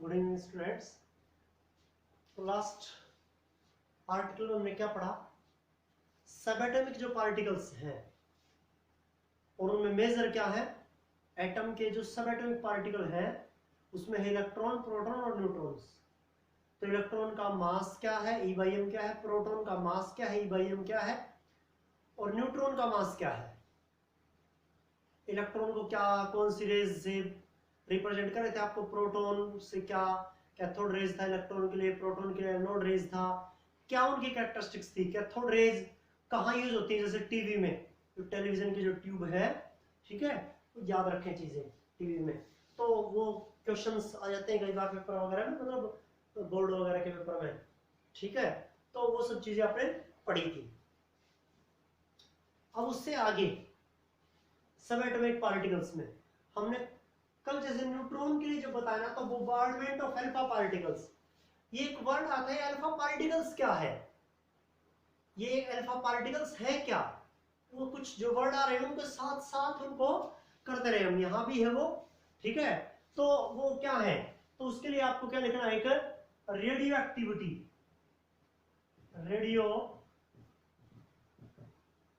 Good evening students. तो last article में हमने क्या पढ़ा? सबएटॉमिक जो पार्टिकल्स हैं और उनमें मेजर क्या है? एटम के जो सबएटॉमिक पार्टिकल हैं उसमें है इलेक्ट्रॉन, प्रोटॉन और न्यूट्रॉन्स। तो इलेक्ट्रॉन का मास क्या है, E/m क्या है, प्रोटॉन का मास क्या है, E/m क्या है, और न्यूट्रॉन का मास क्या है। इलेक्ट्रॉन को क्या कौन सी रेज से रिप्रेजेंट कर रहे थे आपको? प्रोटॉन से क्या कैथोड रेज था इलेक्ट्रॉन के लिए, प्रोटॉन के लिए एनोड रेज था। क्या उनकी कैरेक्टरिस्टिक्स थी? कैथोड रेज कहाँ यूज होती है? जैसे टीवी में जो टेलीविजन की जो ट्यूब है, ठीक है, तो याद रखें चीजें टीवी में। तो वो क्वेश्चंस आ जाते हैं कई बार पेपर वगैरह में, मतलब बोर्ड वगैरह के पेपर में, ठीक है। तो वो सब चीजें आपने पढ़ी थी। अब उससे आगे सबएटॉमिक पार्टिकल्स में हमने कल जैसे न्यूट्रॉन के लिए जो बताया ना, तो बोmbardment ऑफ अल्फा पार्टिकल्स, ये एक वर्ड आता है। अल्फा पार्टिकल्स क्या है? ये अल्फा पार्टिकल्स है क्या? वो कुछ जो वर्ड आ रहे हैं उनके साथ साथ उनको करते रहे हम। यहां भी है वो, ठीक है। तो वो क्या है? तो उसके लिए आपको क्या लिखना है? एक रेडियो एक्टिविटी, रेडियो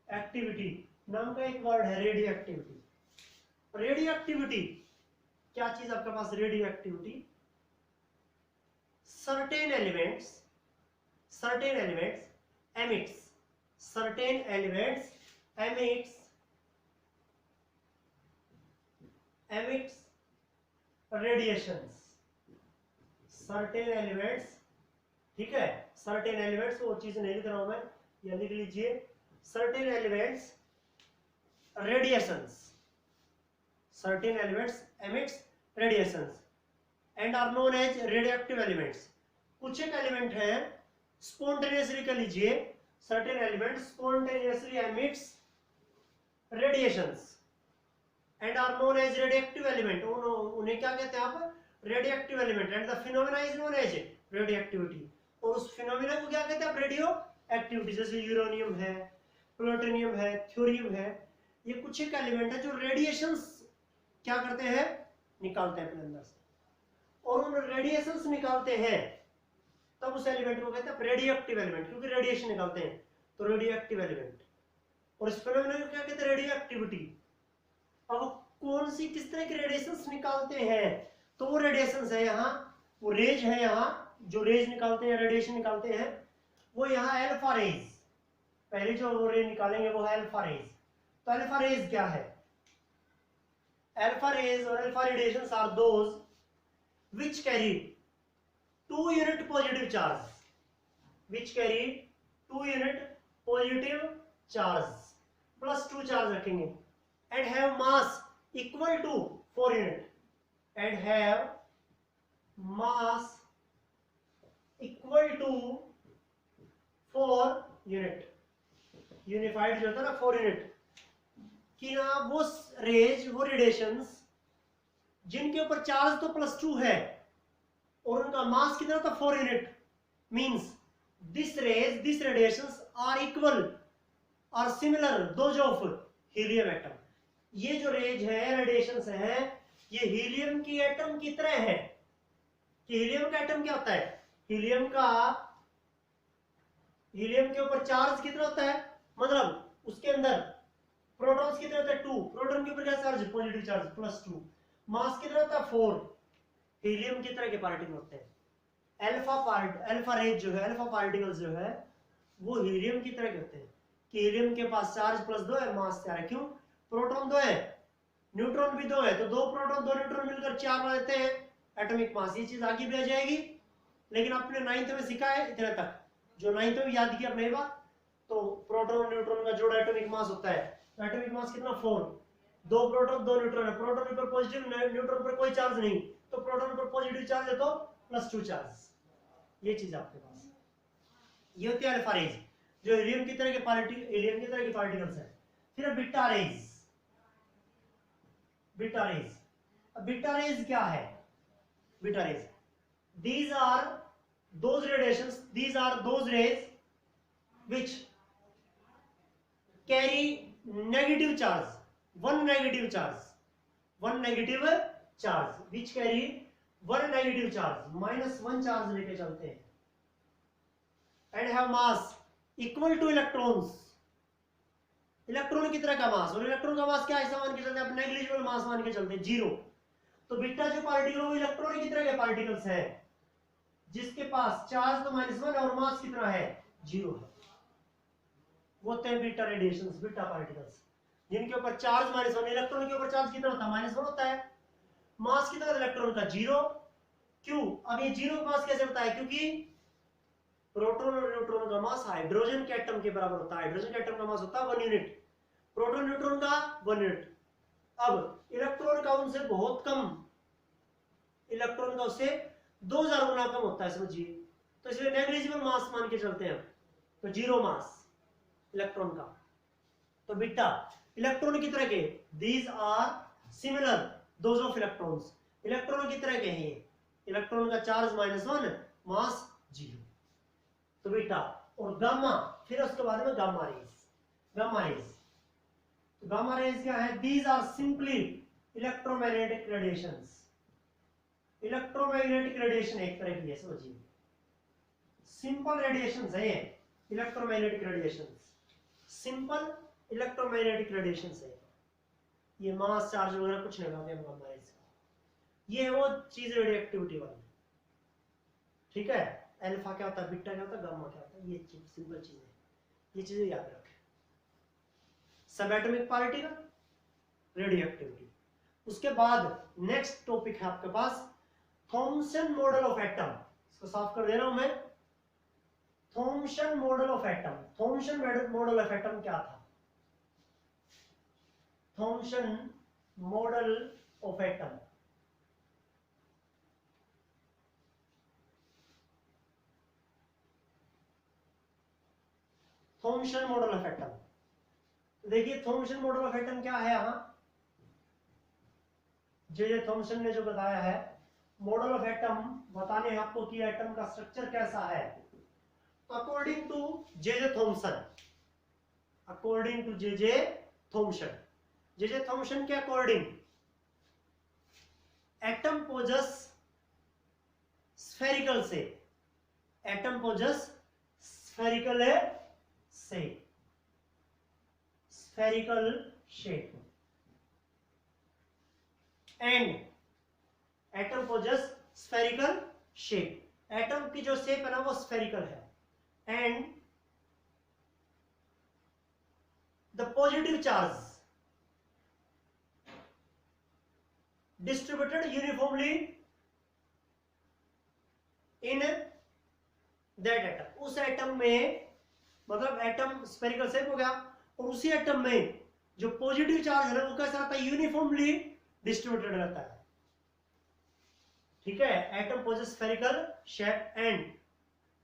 एक्टिविटी नाम का एक वर्ड है, रेडियो एक्टिविटी। रेडियो एक्टिविटी क्या चीज आपके पास? Radio activity certain elements emits, certain elements emits radiations, certain elements, ठीक है। certain elements वो चीज नहीं लिख रहा हूं मैं, या लिख लीजिए certain elements radiations, certain elements emits radiations and are known as radioactive elements। कुछ एक एलिमेंट है स्पॉन्टेनियसली कर लीजिए, certain elements spontaneously emits radiations and are known as radioactive element। उन्हें क्या कहते हैं आप? radioactive element। and the phenomena is known as radioactivity। और उस फिनोमिना को क्या कहते हैं आप? Radio activity. जैसे यूरेनियम है, प्लूटोनियम है, थ्योरियम है, ये कुछ एक एलिमेंट है जो रेडिएशंस क्या करते हैं? निकालते हैं अपने अंदर से। और उन रेडिएशंस निकालते हैं तब उस एलिमेंट को कहते हैं रेडियो एक्टिव एलिमेंट, क्योंकि रेडिएशन निकालते हैं तो रेडियो एक्टिव एलिमेंट। और इस फिनोमेना को क्या कहते हैं? Radio activity. अब कौन सी किस तरह की रेडिएशंस निकालते हैं? तो वो रेडिएशंस है यहाँ, वो रेज है यहाँ, जो रेज निकालते हैं, रेडिएशन निकालते हैं, वो यहाँ अल्फा रेज। पहले जो वो रे निकालेंगे वो है अल्फा रेज। तो अल्फा रेज क्या है? अल्फा रेज और alpha radiations are those which carry 2 unit positive charge, which carry 2 unit positive charge, plus 2 charge रखेंगे, and have mass equal to 4 unit, and have mass equal to 4 unit, unified जो होता है ना 4 unit, कि ना वो raise, वो radiations जिनके ऊपर चार्ज तो +2 है और उनका मास कितना था? 4 unit. Means this rays, this radiations are equal और similar those of helium atom. ये जो रेज है, रेडिएशंस है, ये हीलियम की एटम की तरह है। कि हीलियम का एटम क्या होता है? हीलियम के ऊपर चार्ज कितना होता है? मतलब उसके अंदर प्रोटॉन्स कितने होते हैं? 2। प्रोटॉन के ऊपर क्या चार्ज? Positive charge +2। मास कितना होता है? 4। हीलियम की तरह के पार्टिकल होते हैं। अल्फा रेज जो है, अल्फा पार्टिकल्स जो है, वो हीलियम की तरह के होते हैं। कि हीलियम के पास चार्ज +2 है, मास 4 है। क्यों? प्रोटॉन 2 है, न्यूट्रॉन भी 2 है, तो 2 प्रोटॉन 2 न्यूट्रॉन मिलकर 4 बना देते हैं एटॉमिक मास। ये चीज आगे भी आ जाएगी, लेकिन आपने 9th में सीखा है इतने तक, जो 9th में याद किया अपने बात। तो प्रोटॉन और न्यूट्रॉन का जोड़ा एटॉमिक मास होता है। एटॉमिक मास कितना? 4। 2 प्रोटॉन 2 न्यूट्रॉन है, प्रोटॉन पर पॉजिटिव, न्यूट्रॉन पर कोई चार्ज नहीं, तो प्रोटॉन पर पॉजिटिव चार्ज है तो +2 चार्ज। ये चीज आपके पास, ये होती है अल्फा रेज, जो हीलियम की तरह के पार्टिकल्स है। फिर बीटा रेज, अब बीटा रेज क्या है? Beta raise, these are those radiations, these are those rays which carry negative charge, one negative charge, which carry one negative charge, -1 charge लेके चलते हैं, and have mass equal two electrons. Electron की तरह का मास, और electron का मास क्या ऐसा मान के चलते हैं, नेग्लिजिबल मास मान के चलते हैं, 0। तो बीटा जो पार्टिकल वो इलेक्ट्रॉन की तरह के पार्टिकल्स हैं, जिसके पास चार्ज तो -1 और मास कितना है, 0 है। वो होते हैं बीटा रेडिएशंस, बीटा पार्टिकल्स, जिनके ऊपर चार्ज -1, इलेक्ट्रॉन के ऊपर चार्ज कितना होता है, -1 होता है। मास कितना है इलेक्ट्रॉन का, 0। क्यों? अब ये 0 मास कैसे होता है, क्योंकि प्रोटॉन और न्यूट्रॉन का मास हाइड्रोजन के एटम के बराबर होता है। हाइड्रोजन के एटम का मास होता है 1 यूनिट, प्रोटॉन न्यूट्रॉन का 1 यूनिट। अब इलेक्ट्रॉन का उनसे बहुत कम, इलेक्ट्रॉन का उससे 2000 गुना कम होता है, समझिए। तो इसलिए नेग्लिजिबल मास मान के चलते हैं, तो 0 मास इलेक्ट्रॉन का। तो बीटा इलेक्ट्रॉन की तरह के, these are similar those of electrons, electron की तरह के हैं। इलेक्ट्रॉन का चार्ज -1, मास 0। तो बीटा और गामा, फिर उसके बाद में गामा रेज। गामा रेज, तो गामा रेज क्या है, these are simply electromagnetic radiations. Electromagnetic radiation एक तरह की है, समझिए, सिंपल रेडिएशंस है ये, electromagnetic radiations, simple electromagnetic radiations है। ये मास चार्ज वगैरह कुछ नहीं लगाते हम गामा रेज का, ये है वो चीज रेडियोएक्टिविटी वाली, ठीक है। अल्फा क्या होता है, बीटा क्या होता है, गामा क्या होता है, ये चीज सिंपल चीज है, ये चीजें याद रखें। सब एटॉमिक पार्टिकल, रेडियोएक्टिविटी। उसके बाद नेक्स्ट टॉपिक है आपके पास थॉमसन मॉडल ऑफ एटम। इसको साफ कर दे रहा हूं मैं। Thompson model of atom, Thompson model of atom क्या था, Thompson model of atom. Thompson model of atom, देखिए थॉमसन मॉडल ऑफ एटम क्या है, यहां जे थॉमसन ने जो बताया है मॉडल ऑफ एटम, बताने हैं आपको कि एटम का स्ट्रक्चर कैसा है। तो according to J Thomson, according to J Thomson, J Thomson के अकॉर्डिंग एटम पोजेस स्फेरिकल से, एटम पोजेस स्फेरिकल से, spherical shape, and atom possess spherical shape, atom की जो शेप है ना वो स्फेरिकल है, and the positive charge distributed uniformly in that atom, उस एटम में, मतलब एटम स्फेरिकल शेप हो गया, और उसी एटम में जो पॉजिटिव चार्ज है ना वो कैसा रहता है, यूनिफॉर्मली डिस्ट्रीब्यूटेड रहता है, ठीक है। Atom possess spherical shape and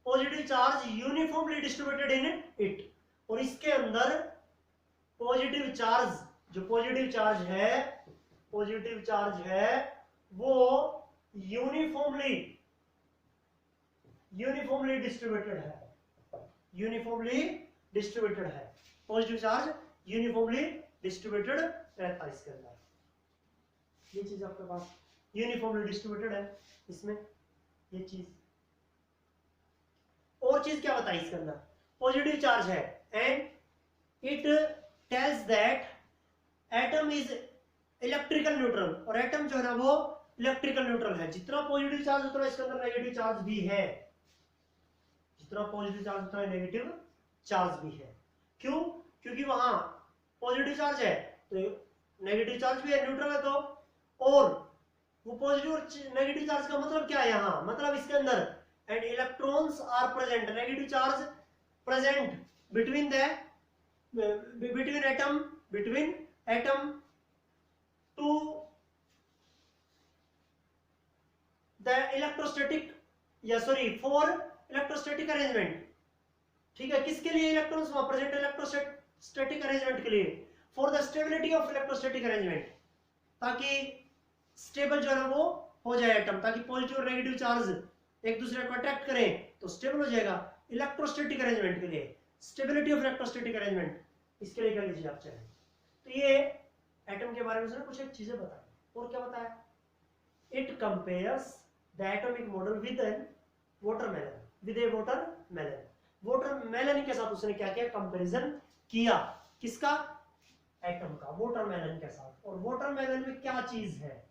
positive charge uniformly distributed in it, और इसके अंदर पॉजिटिव चार्ज, जो पॉजिटिव चार्ज है, पॉजिटिव चार्ज है वो यूनिफॉर्मली डिस्ट्रीब्यूटेड है, यूनिफॉर्मली डिस्ट्रीब्यूटेड है, पॉजिटिव चार्ज यूनिफॉर्मली डिस्ट्रीब्यूटेड रहता है इसके अंदर। ये चीज आपके पास यूनिफॉर्मली डिस्ट्रीब्यूटेड है इसमें, ये चीज। और चीज क्या बताई इसके अंदर, पॉजिटिव चार्ज है and it tells that atom is electrical neutral, और एटम जो है ना वो इलेक्ट्रिकल न्यूट्रल है। जितना पॉजिटिव चार्ज उतना इसके अंदर नेगेटिव चार्ज भी है, जितना पॉजिटिव चार्ज उतना नेगेटिव चार्ज भी है। क्यों? क्योंकि वहां पॉजिटिव चार्ज है तो नेगेटिव चार्ज भी है, न्यूट्रल है तो, और वो पॉजिटिव और नेगेटिव चार्ज का मतलब क्या है यहाँ, मतलब इसके अंदर and electrons are present, negative charge present between atom to the electrostatic, for electrostatic arrangement, ठीक है। किसके लिए इलेक्ट्रॉन्स वहां प्रेजेंट, इलेक्ट्रोस्टैटिक अरेंजमेंट के लिए, for the stability of electrostatic arrangement, ताकि स्टेबल जो है वो हो जाए एटम, ताकि पॉजिटिव और नेगेटिव चार्ज एक दूसरे को अट्रैक्ट करें तो स्टेबल हो जाएगा। इलेक्ट्रोस्टैटिक अरेंजमेंट के लिए, स्टेबिलिटी ऑफ इलेक्ट्रोस्टैटिक अरेंजमेंट, इसके लिए कर लीजिए आप चाहे। तो ये एटम के बारे में उसने कुछ एक चीजें बताई, और क्या बताया, it compares the atomic model with an watermelon, with a watermelon. Watermelon के साथ उसने क्या किया, कंपैरिजन किया, किसका, एटम का, वाटरमेलन के साथ। और वाटरमेलन में क्या चीज है,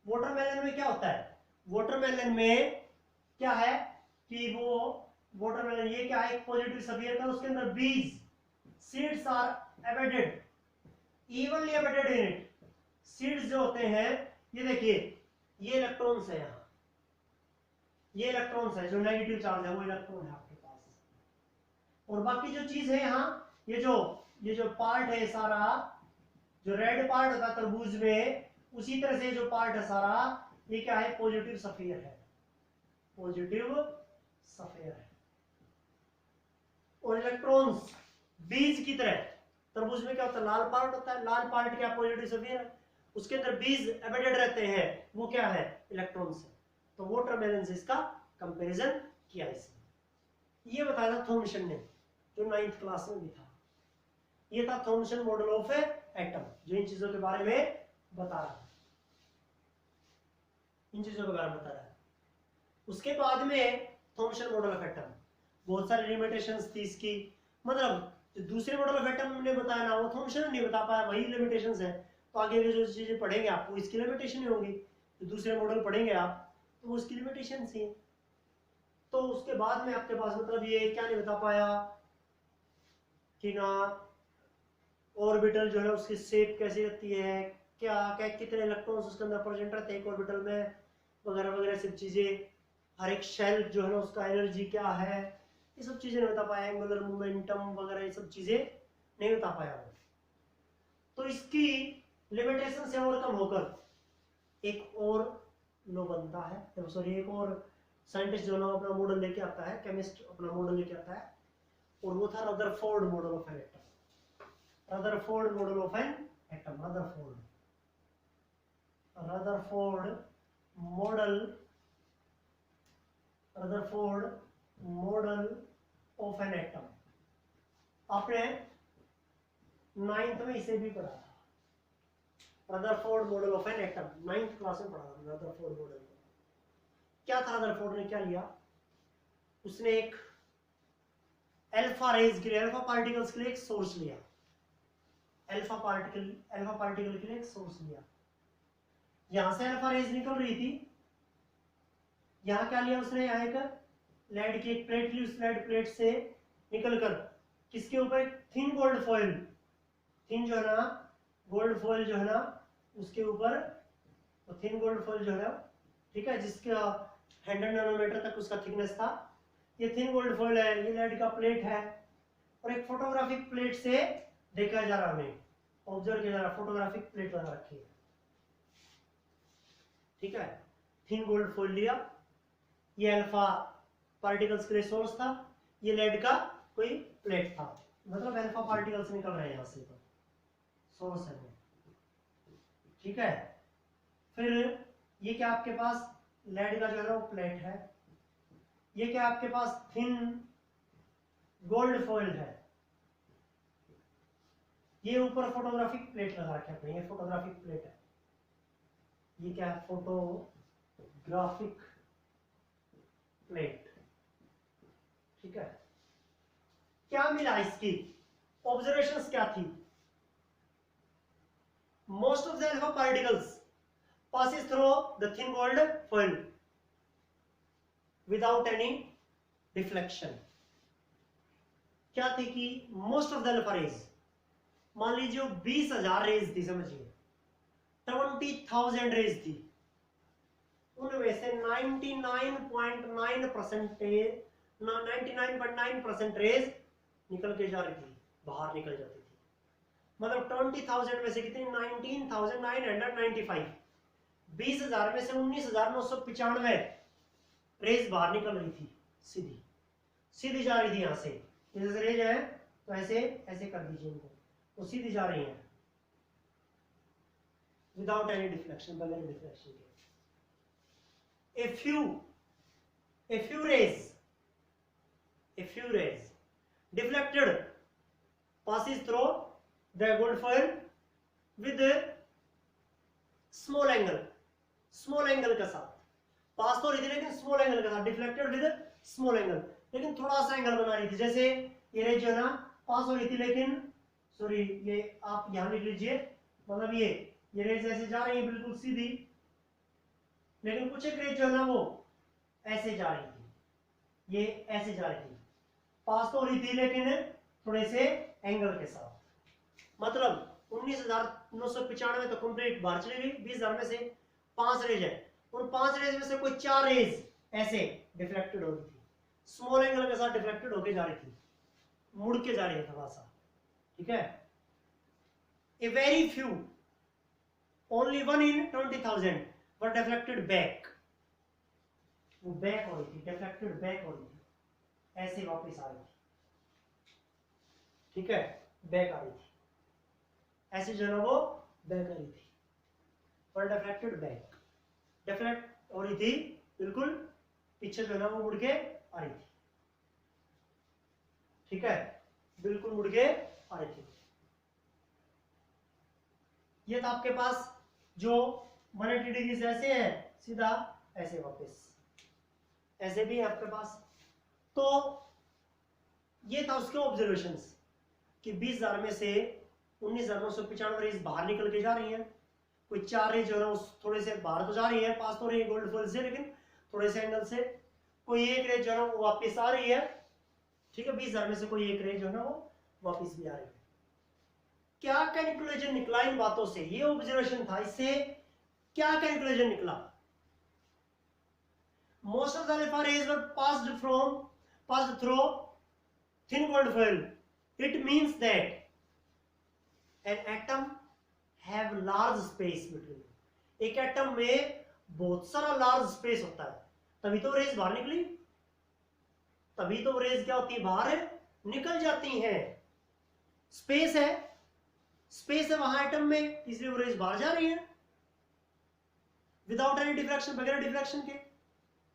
वाटरमेलन में क्या होता है, वाटरमेलन में क्या है कि वो वाटरमेलन ये क्या है, एक पॉजिटिव सफियर का, उसके अंदर बीज, seeds are embedded, evenly embedded in it. Seeds जो होते हैं, ये देखिए ये इलेक्ट्रॉन्स है, यहाँ ये इलेक्ट्रॉन्स है, जो नेगेटिव चार्ज है वो इलेक्ट्रॉन है आपके पास। और बाकी जो चीज है यहाँ, ये जो पार्ट है सारा, जो रेड पार्ट होता है तरबूज में, उसी तरह से जो पार्ट है सारा, ये क्या है, पॉजिटिव सफियर है, पॉजिटिव सफियर है। और इलेक्ट्रॉन्स बीज की तरह, तरबूज में क्या होता है, लाल पार्ट होता है, लाल पार्ट क्या, पॉजिटिव सफियर है, उसके अंदर बीज एबेडेड रहते हैं, वो क्या है, इलेक्ट्रॉन्स है। तो वाटरमेलन से इसका कंपैरिजन किया इसने। ये बताया था थॉमसन ने, जो 9th क्लास में भी था। ये था थॉमसन मॉडल ऑफ एटम, जो इन चीजों के बारे में बता रहा है, इन चीजों के बारे में बता रहा है। उसके बाद में थॉमसन मॉडल ऑफ एटम, बहुत सारी लिमिटेशंस थी इसकी, मतलब जो दूसरे मॉडल ऑफ एटम ने बताया ना, वो थॉमसन नहीं बता पाया, वही लिमिटेशंस है। तो आगे के जो चीजें पढ़ेंगे आपको, इसकी लिमिटेशन ही होंगी। जो दूसरे मॉडल पढ़ेंगे आप, तो उसकी लिमिटेशन ही है। तो उसके बाद में आपके पास मतलब ये क्या नहीं बता पाया कि ना ऑर्बिटल जो है उसकी शेप कैसी रहती है, क्या क्या कितने इलेक्ट्रॉन्स उसके अंदर प्रेजेंट रहते हैं एक ऑर्बिटल में, वगैरह वगैरह सब चीजें। हर एक शेल जो है ना उसका एनर्जी क्या है, ये सब चीजें नहीं बता पाया। एंगुलर मोमेंटम वगैरह ये सब चीजें नहीं बता पाया। तो इसकी लिमिटेशन से ओवरकम होकर एक और लो बनता है, सॉरी एक और साइंटिस्ट जो ना अपना मॉडल लेके आता है, केमिस्ट अपना मॉडल लेके आता है, और वो था Rutherford model of an atom. Rutherford model of an atom, Rutherford model of an atom. आपने 9th में इसे भी पढ़ा था, Rutherford model of an atom, 9th class में पढ़ा था रदरफोर्ड मॉडल। क्या था, रदरफोर्ड ने क्या लिया, उसने एक अल्फा रेज के लिए, अल्फा पार्टिकल्स के लिए एक सोर्स लिया, अल्फा पार्टिकल के लिए एक सोर्स लिया। यहां से अल्फा रेज निकल रही थी, यहां क्या लिया उसने, यहाँ एक लेड की एक प्लेट ली, उस लेड प्लेट से निकलकर किसके ऊपर, थिन गोल्ड फॉइल, थिन जो है ना गोल्ड फॉइल जो है ना उसके ऊपर, तो थिन गोल्ड फॉइल जो है ना, ठीक है, जिसका 100 नैनोमीटर तक उसका थिकनेस था। ये थिन गोल्ड फॉइल है, ये लेड का प्लेट है, और एक फोटोग्राफिक प्लेट से देखा जा रहा, हमें ऑब्जर्व किया जा रहा, फोटोग्राफिक प्लेट लगा रखी है, ठीक है। थिन गोल्ड फॉइल लिया, ये अल्फा पार्टिकल्स के लिए सोर्स था, ये लेड का कोई प्लेट था, मतलब अल्फा पार्टिकल्स निकल रहे हैं यहां से, तो सोर्स है वो, ठीक है। फिर ये क्या आपके पास लेड का जो है वो प्लेट है, ये क्या आपके पास थिन गोल्ड फॉइल है, ये ऊपर फोटोग्राफिक प्लेट लगा रखे अपने, ये फोटोग्राफिक प्लेट है, ये क्या है, फोटोग्राफिक प्लेट, ठीक है। क्या मिला इसकी, ऑब्जर्वेशंस क्या थी, most of the alpha particles passes through the thin gold foil without any deflection। क्या थी कि most of the alpha rays, मान लीजिए 20,000 रेज थी, समझिए 20,000 रेज थी, उनमें से 99.9% रेज निकल के जा रही थी, बाहर निकल जाती थी। मतलब 20,000 में से कितनी, 19,995, 20,000 में से 19,995 रेज बाहर निकल रही थी, सीधी जा रही थी। यहां से जैसे रेज है तो ऐसे ऐसे कर दीजिए इनको, तो सीधी जा रही है विदाउट एनी डिफ्लेक्शन, बगैर डिफ्लेक्शन के। A few rays deflected passes through the gold foil with a small angle, small angle के साथ, पास तो रही थी लेकिन स्मॉल एंगल के साथ, डिफ्लेक्टेड विद स्मॉल एंगल, लेकिन थोड़ा सा एंगल बना रही थी। जैसे ये रेज जो है ना पास हो रही थी, लेकिन सॉरी ये आप ध्यान लिख लीजिए, मतलब ये रेज ऐसे जा रही है बिल्कुल सीधी, लेकिन कुछ एक रेज जो है ना वो ऐसे जा रही थी, ये ऐसे जा रही थी, पास तो हो रही थी लेकिन थोड़े से एंगल के साथ। मतलब 19,995 तो कंप्लीट बाहर चली गई, 20,000 में से 5 रेज है, उन 5 रेज में से कोई 4 रेज ऐसे डिफ्लेक्टेड हो रही थी, स्मॉल एंगल के साथ डिफ्लेक्टेड होके जा रही थी, मुड़ के जा रही है थोड़ा सा, ठीक है। A very few, only 1 in 20,000 were deflected back, वो बैक हो रही थी, डिफ्लेक्टेड बैक हो रही थी, ऐसे वापस आ रही थी, ठीक है, बैक आ रही थी, ऐसे जो है वो बैक आ रही थी, पर डिफ्लेक्टेड बैक, डिफ्लेक्ट हो रही थी बिल्कुल पीछे जो है ना वो मुड़ के आ रही थी, ठीक है, बिल्कुल मुड़ के आ रही थी। ये था आपके पास जो 180 डिग्री से ऐसे है सीधा, ऐसे वापस ऐसे भी है आपके पास। तो ये था उसके ऑब्जर्वेशंस कि 20,000 में से 19,995 रेज बाहर निकल के जा रही हैं, कोई 4 रेज जो है उस थोड़े से बाहर तो जा रही है, पास तो रही है गोल्ड फॉइल से लेकिन थोड़े से एंगल से, कोई एक रेज जो है वो वापस आ रही है, ठीक है, 20,000 में से कोई एक रेज जो है वो वापस भी आ रही है। क्या कैलकुलेशन निकला इन बातों से, ये ऑब्जर्वेशन था, इससे क्या कैलकुलेशन निकला? Most of the alpha raise were passed through thin gold foil. It means that an atom have large space between. एक एटम में बहुत सारा लार्ज स्पेस होता है, तभी तो रेज बाहर निकली, तभी तो रेज क्या होती है, बाहर निकल जाती हैं। स्पेस है, स्पेस है वहां एटम में, इसलिए वो रेज बाहर जा रही है विदाउट एनी डिफ्रैक्शन, बगैर डिफ्रैक्शन के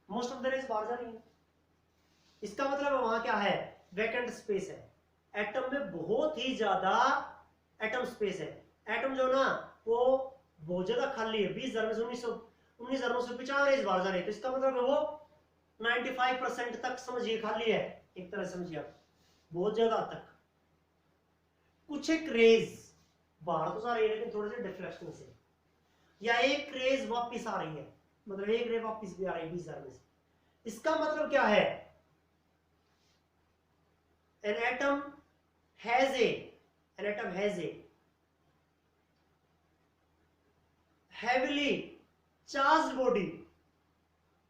मोस्ट ऑफ द रेज बाहर जा रही है। इसका मतलब वहां क्या है, वैकेंट स्पेस है, एटम में बहुत ही ज्यादा एटम स्पेस है, एटम जो ना वो बहुत ज्यादा खाली है। 20,000 में से 19,995 रेज बाहर जा रही है, तो इसका मतलब है वो 95% तक समझिए खाली है, एक तरह समझिए आप, बहुत ज्यादा तक। कुछ एक रेज बाहर तो जा रही है लेकिन थोड़े से डिफ्लेक्शन से, या एक रेज वापस आ रही है, मतलब एक रेज वापस भी आ रही है 20,000 में से। इसका मतलब क्या है, an atom has a heavily charged body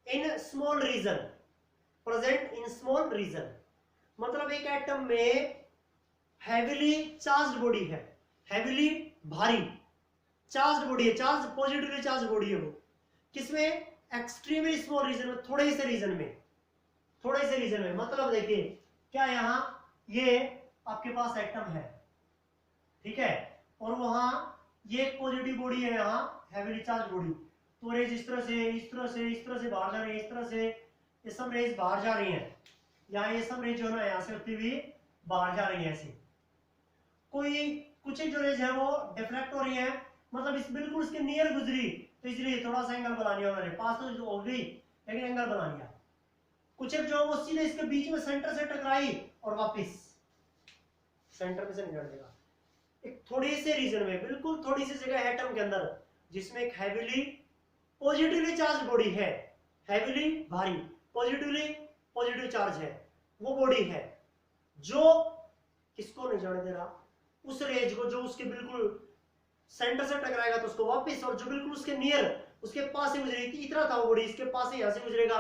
in small region, present in small region। मतलब एक एटम में heavily charged body है, heavily भारी चार्ज बॉडी है, चार्ज पॉजिटिवली चार्ज बॉडी है, वो किसमें, एक्सट्रीमली स्मॉल रीजन में, थोड़े से रीजन में, थोड़े से रीजन में। मतलब देखिए क्या, यहां ये आपके पास एटम है, ठीक है, और वहां ये पॉजिटिव बॉडी है, यहाँ हेवीली चार्ज बॉडी, तो रेज इस तरह से इस तरह से इस तरह से बाहर जा रही है, इस तरह से ये सब रेज बाहर जा रही है, यहाँ ये सब रेज जो है ना यहाँ से होती हुई बाहर जा रही है ऐसे। कोई कुछ जो रेज है वो डिफ्लेक्ट हो रही है, मतलब इस बिल्कुल इसके नियर गुजरी, तो इसलिए थोड़ा सा एंगल बना लिया उन्होंने, पास तो हो गई लेकिन एंगल बना लिया। कुछ एक जो वो सीधे इसके बीच में सेंटर से टकराई और वापस सेंटर में से निकल देगा। एक थोड़ी सी रीजन में, बिल्कुल थोड़ी सी जगह एटम के अंदर, जिसमें एक हैवीली पॉजिटिवली चार्ज बॉडी है, हैवीली भारी पॉजिटिव चार्ज है, वो बॉडी है जो किसको नहीं जाने दे रहा, उस रेज को, जो उसके बिल्कुल सेंटर से टकराएगा तो उसको वापस, और जो बिल्कुल उसके नियर, उसके पास ही गुजरेगी, इतना था वो बॉडी, इसके पास ही यहां से गुजरेगा,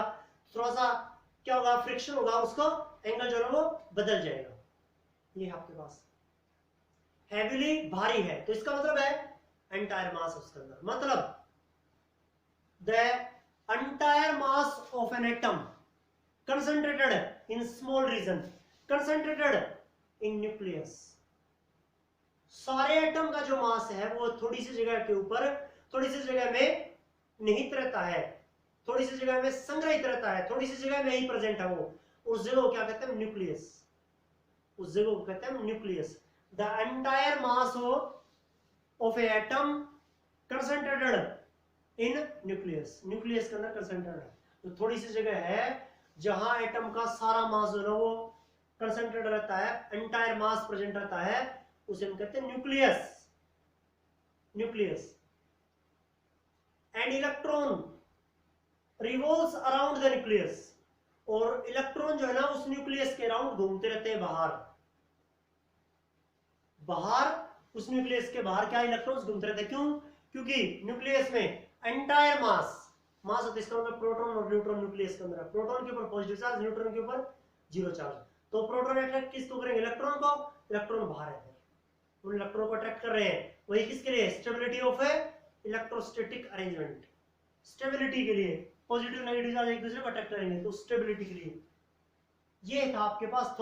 थोड़ा सा क्या होगा, फ्रिक्शन होगा, उसको एंगल जो है वो बदल जाएगा। ये आपके पास हैवीली भारी है, तो इसका मतलब है एंटायर मास उसके अंदर, मतलब the entire mass of an atom concentrated in small region, concentrated in nucleus. सारे एटम का जो मास है वो थोड़ी सी जगह के ऊपर, थोड़ी सी जगह में निहित रहता है, थोड़ी सी जगह में संग्रहित रहता है, थोड़ी सी जगह में ही प्रेजेंट है वो, उस जगह को क्या कहते हैं, न्यूक्लियस, उस जगह को कहते हैं nucleus. The entire mass of A atom concentrated in nucleus, nucleus के अंदर कंसंट्रेटेड है। तो थोड़ी सी जगह है जहां एटम का सारा मास जो है वो कंसंट्रेट रहता है, एंटायर मास प्रेजेंट रहता है, उसे हम कहते हैं nucleus. Nucleus and electron revolves around the nucleus, और इलेक्ट्रॉन जो है ना उस न्यूक्लियस के अराउंड घूमते रहते हैं बाहर। बाहर उस न्यूक्लियस के बाहर क्या इलेक्ट्रॉन्स घूमते रहते हैं? क्यों? क्योंकि न्यूक्लियस में एंटायर मास होता है, इसका मतलब प्रोटॉन और न्यूट्रॉन न्यूक्लियस के अंदर है। प्रोटॉन के ऊपर पॉजिटिव चार्ज, न्यूट्रॉन के ऊपर जीरो चार्ज। तो प्रोटॉन अट्रैक्ट किसको करेंगे? इलेक्ट्रॉन को। इलेक्ट्रॉन बाहर है, उन इलेक्ट्रॉन को अट्रैक्ट कर रहे हैं। वही किसके लिए? Stability of A electrostatic arrangement, stability के लिए। पॉजिटिव नेगेटिव चार्ज एक दूसरे को अट्रैक्ट करेंगे तो स्टेबिलिटी के लिए। ये था आपके पास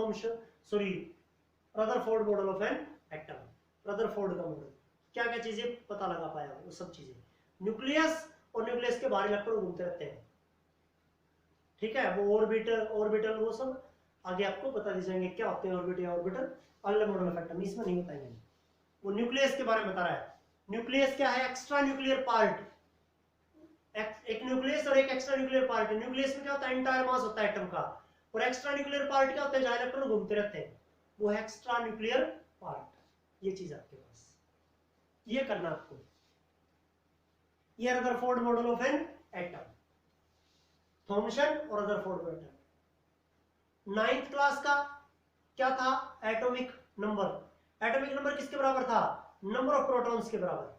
Rutherford model of an atom. Rutherford का मॉडल क्या क्या चीजें पता लगा पाया वो सब चीजें। न्यूक्लियस और न्यूक्लियस के बाहर इलेक्ट्रॉन घूमते रहते हैं, ठीक है। वो ऑर्बिटल वो सब आगे आपको बता दी जाएंगे क्या होते हैं ऑर्बिटल अगले मॉडल ऑफ एटम, इसमें नहीं बताएंगे। वो न्यूक्लियस के बारे में बता रहा है। न्यूक्लियस क्या है? Extra nuclear part. एक न्यूक्लियस और एक एक्स्ट्रा न्यूक्लियर पार्ट। न्यूक्लियस में क्या होता है? एंटायर मास होता है एटम का। और एक्स्ट्रा न्यूक्लियर पार्ट क्या होता है? जहां इलेक्ट्रॉन घूमते रहते हैं, वो है एक्स्ट्रा न्यूक्लियर पार्ट। ये चीज आपके पास, ये करना आपको। ये Rutherford model of an atom, Thomson और रदरफोर्ड एटम। 9th क्लास का क्या था? Atomic number. एटॉमिक नंबर किसके बराबर था? नंबर ऑफ प्रोटॉन्स के बराबर।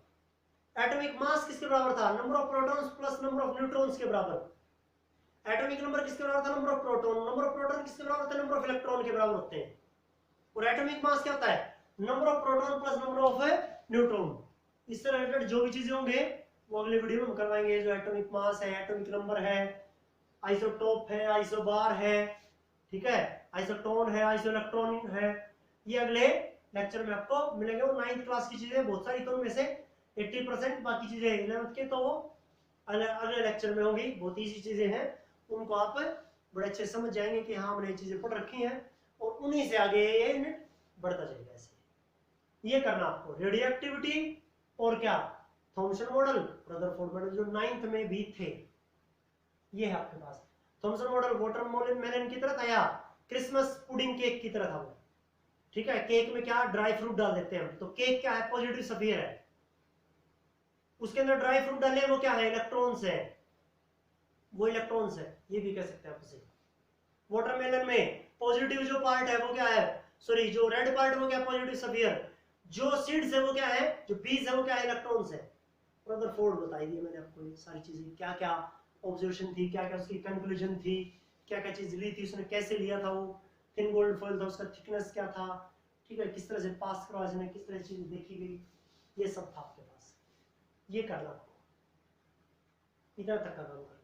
एटॉमिक मास किसके बराबर था? Number of protons plus number of neutrons के बराबर। एटॉमिक नंबर किसके बराबर था? Number of proton. Number of proton किसके बराबर होता है? नंबर ऑफ इलेक्ट्रॉन के बराबर होते हैं। और एटॉमिक मास क्या होता है? Number of proton plus number of neutron. इससे रिलेटेड जो भी चीजें होंगे वो अगले वीडियो में हम करवाएंगे। जो एटॉमिक मास है, एटॉमिक नंबर है, आइसोटोप है, आइसोबार है, ठीक है, आइसोटोन है, आइसोइलेक्ट्रॉन है, ये अगले लेक्चर में आपको मिलेंगे। वो 9th क्लास की चीजें बहुत सारी, तो उनमें से 80% बाकी चीजें 11th के, तो वो अगले लेक्चर में होंगी। बहुत ईजी चीजें हैं, उनको आप बड़े अच्छे समझ जाएंगे कि हाँ हमने ये चीजें पढ़ रखी हैं, और उन्हीं से आगे ये बढ़ता जाएगा। ऐसे ये करना आपको। रेडियो एक्टिविटी और क्या? थॉमसन मॉडल, रदरफोर्ड मॉडल, जो 9th में भी थे, ये है आपके पास। थॉमसन मॉडल वाटरमेलन की तरह था या क्रिसमस पुडिंग केक की तरह था वो, ठीक है। केक में क्या ड्राई फ्रूट डाल देते हैं हम, तो केक क्या है? पॉजिटिव सफियर है, उसके अंदर ड्राई फ्रूट डाले, वो क्या है? इलेक्ट्रॉन्स है, वो इलेक्ट्रॉन्स है, ये भी कह सकते हैं आप उसे। वाटरमेलन में पॉजिटिव जो पार्ट है वो क्या है? सॉरी, जो रेड पार्ट वो क्या? Positive sphere. जो सीड्स है वो क्या है? जो बीज है वो क्या है? इलेक्ट्रॉन्स है। रदरफोर्ड बताई दी मैंने आपको ये सारी चीजें, क्या क्या ऑब्जर्वेशन थी, क्या क्या उसकी कंक्लूजन थी, क्या क्या चीज ली थी, उसने कैसे लिया था, वो थिन गोल्ड फॉइल था, उसका थिकनेस क्या था, ठीक है, किस तरह से पास करवाया जाए, किस तरह से चीज देखी गई, ये सब था आपके पास। ये करना आपको, इतना तक का काम करना।